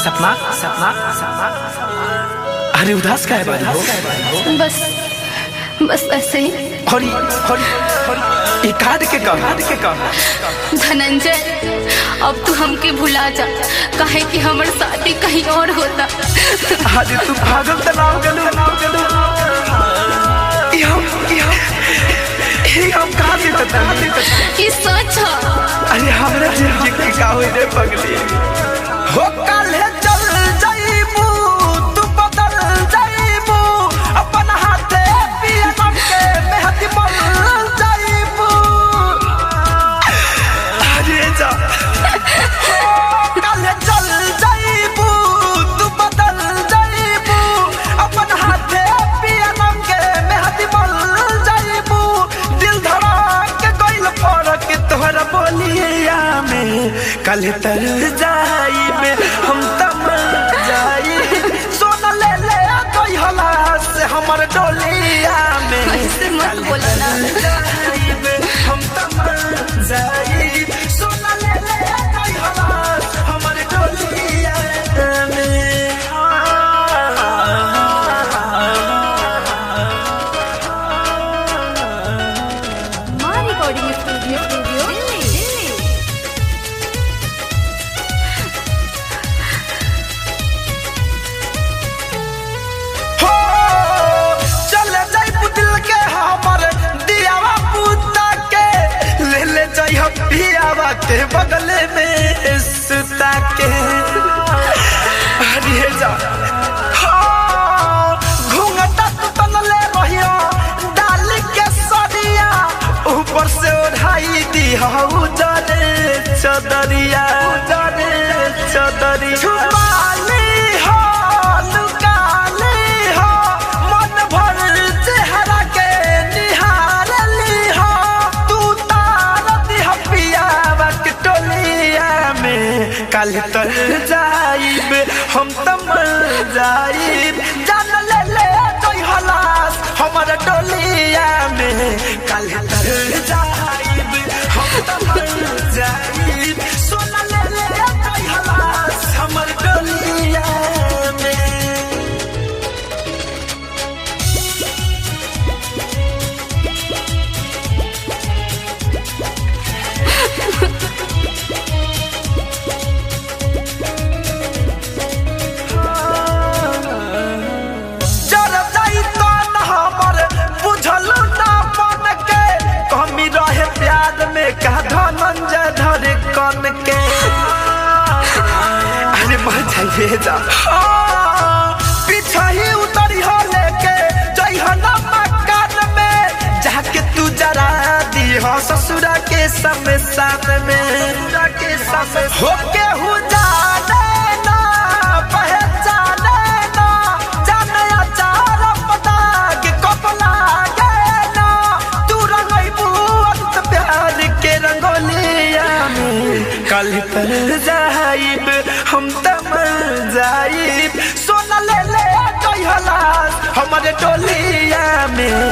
सपना सपना सपना। अरे उदास का है बारी हो? बस बस ऐसे ही। हरी हरी हरी ये काट के कहा धनंजय, अब तू हमके भुला जा, काहे कि हमर शादी कहीं और होता। अरे तू पागल तलाव गलू हम कहाँ से बता ये सच है। अरे हमरा जिंदगी के का होई रे पगली हो काले चल जाईबू तू बदल जाईबू अपन हाथे पिया के मेहदी बन जाईबू। अरे जा काले चल जाईबू तू बदल जाईबू अपन हाथे पिया के मेहदी बन जाईबू। दिल धड़ा के कोइल फरक तोहरा बोलिया में कल तर जाइबे हम तम जाई सोना ले ले कोई हला से हमर डोलिया में ऐसे मत बोला ना। जाइबे हम तम जाई सोना ले ले कोई हला हमर डोलिया में। मां रिकॉर्डिंग स्टूडियो पियावा के बगले में सुता के अरे जा घूंघटा तू तनले रहियो डाल के सरिया ऊपर से ओढ़ाई दी हऊ जरे चदरिया छुपाली हो लुकाली हो मन भर चेहरा के निहारली हो तू कल तर जाइब हम तम जाइब जान ले ले कोई हलास हमर डोलिया में कल तर जाइब हम तम जाइब सोना ले ले कोई हलास हमर डोलिया में। का धनंजय धर कन के अरे मर जाइए जा पीछा ही उतरी हो लेके जइहा ना मकान में जाके तू जरा दी हो ससुरा के शमशान में होके हूँ जाने ना पहचाने ना जाने अचार पदाग कपला गेना तू रंगइबू के रंगोलिया में कल तर जाइब हम तम जाइब सोना ले ले कोई हलास हमारे टोलिया में